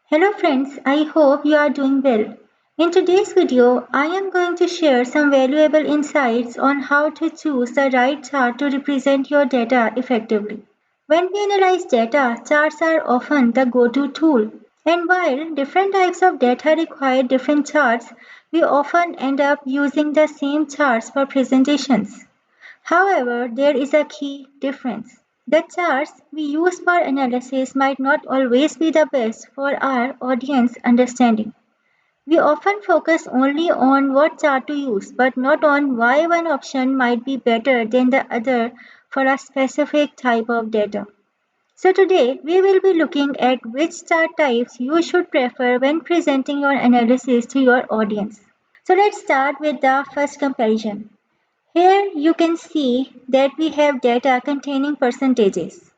Hello friends, I hope you are doing well. In today's video, I am going to share some valuable insights on how to choose the right chart to represent your data effectively. When we analyze data, charts are often the go-to tool. And while different types of data require different charts, we often end up using the same charts for presentations. However, there is a key difference. The charts we use for analysis might not always be the best for our audience understanding. We often focus only on what chart to use, but not on why one option might be better than the other for a specific type of data. So today we will be looking at which chart types you should prefer when presenting your analysis to your audience. So let's start with the first comparison. Here you can see that we have data containing percentages.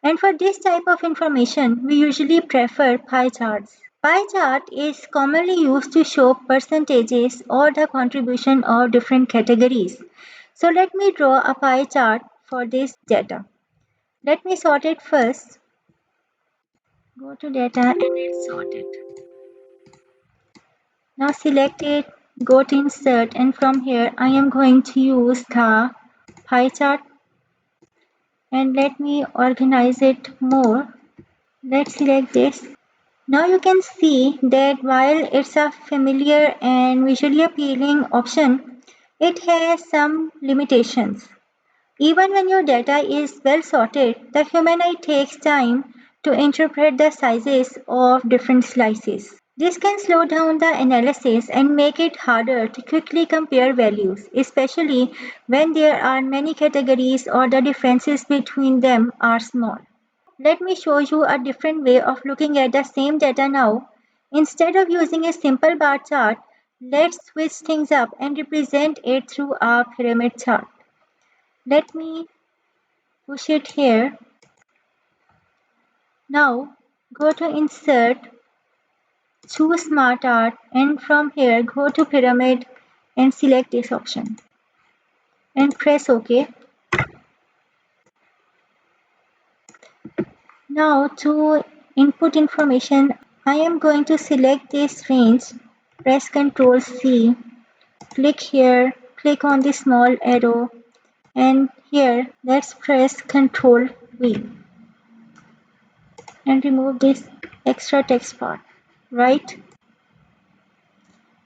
And for this type of information, we usually prefer pie charts. Pie chart is commonly used to show percentages or the contribution of different categories. So let me draw a pie chart for this data. Let me sort it first. Go to data and let's sort it. Now select it, go to insert, and from here I am going to use the pie chart and let me organize it more. Let's select this. Now you can see that while it's a familiar and visually appealing option, it has some limitations. Even when your data is well sorted, the human eye takes time to interpret the sizes of different slices. This can slow down the analysis and make it harder to quickly compare values, especially when there are many categories or the differences between them are small. Let me show you a different way of looking at the same data now. Instead of using a simple bar chart, let's switch things up and represent it through a pyramid chart. Let me push it here. Now go to insert, choose smart art, and from here go to pyramid and select this option and press OK. Now to input information, I am going to select this range, press Ctrl C, click here, click on the small arrow, and here let's press Ctrl V and remove this extra text part, right?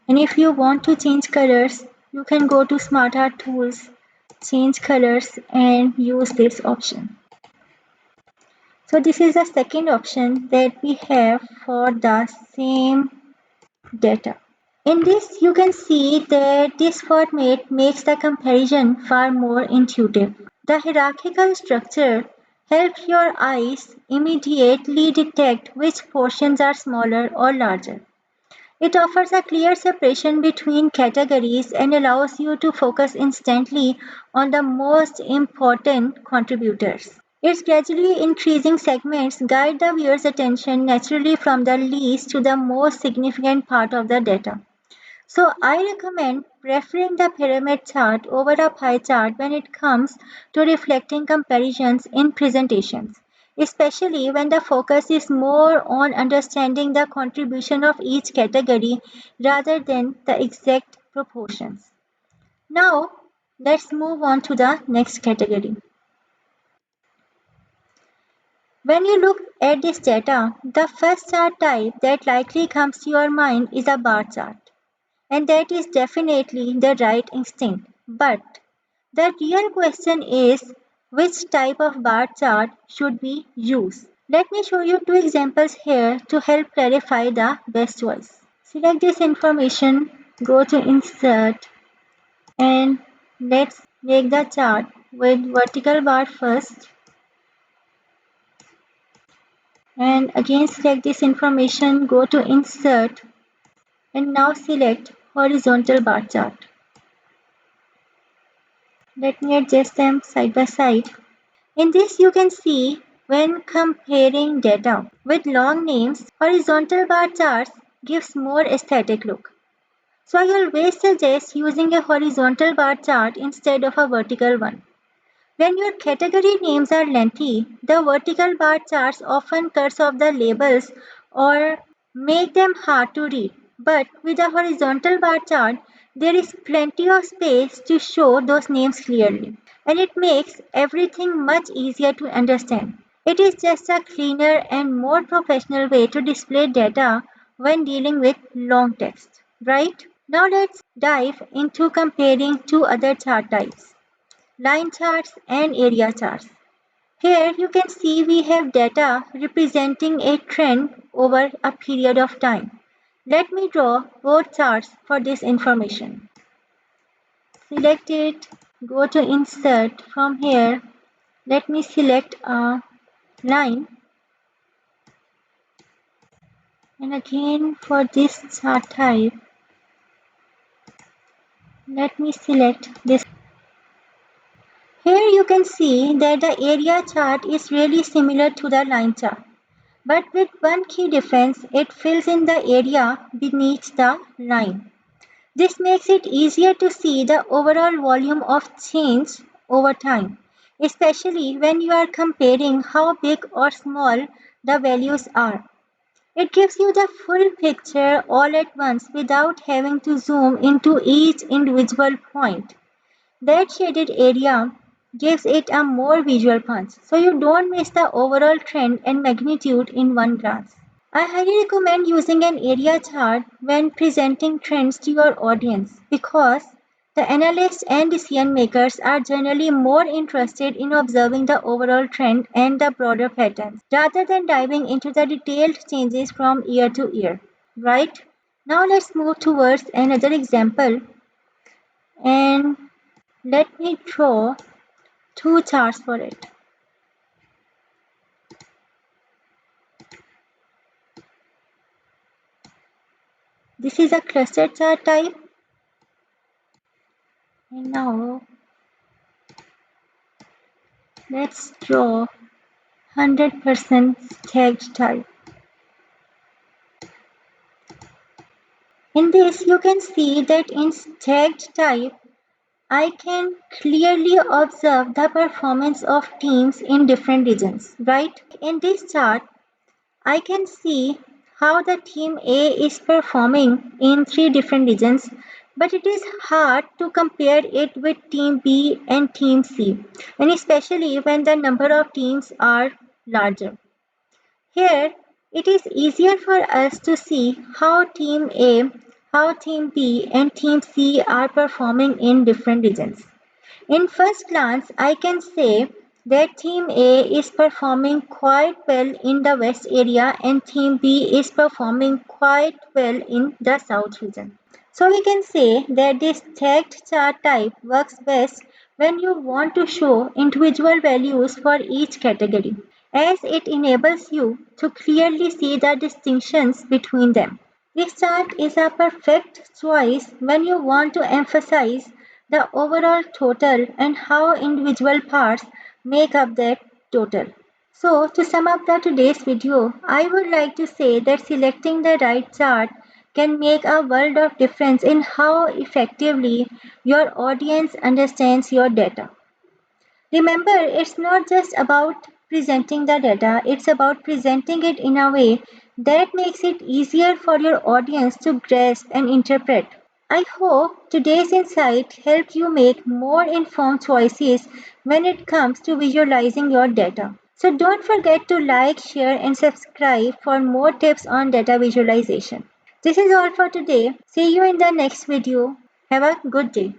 And if you want to change colors, you can go to Smart Art Tools, change colors, and use this option. So this is the second option that we have for the same data. In this, you can see that this format makes the comparison far more intuitive. The hierarchical structure helps your eyes immediately detect which portions are smaller or larger. It offers a clear separation between categories and allows you to focus instantly on the most important contributors. Its gradually increasing segments guide the viewer's attention naturally from the least to the most significant part of the data. So I recommend preferring the pyramid chart over a pie chart when it comes to reflecting comparisons in presentations, especially when the focus is more on understanding the contribution of each category rather than the exact proportions. Now, let's move on to the next category. When you look at this data, the first chart type that likely comes to your mind is a bar chart. And that is definitely the right instinct. But the real question is which type of bar chart should we use? Let me show you two examples here to help clarify the best choice. Select this information, go to insert, and let's make the chart with vertical bar first. And again select this information, go to insert, and now select horizontal bar chart. Let me adjust them side by side. In this you can see when comparing data with long names, horizontal bar charts gives more aesthetic look. So I always suggest using a horizontal bar chart instead of a vertical one. When your category names are lengthy, the vertical bar charts often cuts off the labels or make them hard to read. But with a horizontal bar chart, there is plenty of space to show those names clearly, and it makes everything much easier to understand. It is just a cleaner and more professional way to display data when dealing with long text, right? Now let's dive into comparing two other chart types, line charts and area charts. Here you can see we have data representing a trend over a period of time. Let me draw both charts for this information. Select it, go to insert from here. Let me select a line, and again for this chart type, let me select this. Here you can see that the area chart is really similar to the line chart, but with one key difference, it fills in the area beneath the line. This makes it easier to see the overall volume of change over time, especially when you are comparing how big or small the values are. It gives you the full picture all at once without having to zoom into each individual point. That shaded area gives it a more visual punch, so you don't miss the overall trend and magnitude in one glance. I highly recommend using an area chart when presenting trends to your audience because the analysts and decision makers are generally more interested in observing the overall trend and the broader patterns rather than diving into the detailed changes from year to year. Right? Now let's move towards another example, and let me draw two charts for it. This is a cluster chart type, and now let's draw 100% stacked type. In this, you can see that in stacked type, I can clearly observe the performance of teams in different regions, right? In this chart, I can see how the team A is performing in three different regions, but it is hard to compare it with team B and team C, and especially when the number of teams are larger. Here, it is easier for us to see how Team A, how Team B, and Team C are performing in different regions. In first glance, I can say that Team A is performing quite well in the west area and Team B is performing quite well in the south region. So we can say that this stacked chart type works best when you want to show individual values for each category, as it enables you to clearly see the distinctions between them. This chart is a perfect choice when you want to emphasize the overall total and how individual parts make up that total. So, to sum up today's video, I would like to say that selecting the right chart can make a world of difference in how effectively your audience understands your data. Remember, it's not just about presenting the data, it's about presenting it in a way that makes it easier for your audience to grasp and interpret. I hope today's insight helped you make more informed choices when it comes to visualizing your data. So don't forget to like, share, and subscribe for more tips on data visualization. This is all for today. See you in the next video. Have a good day.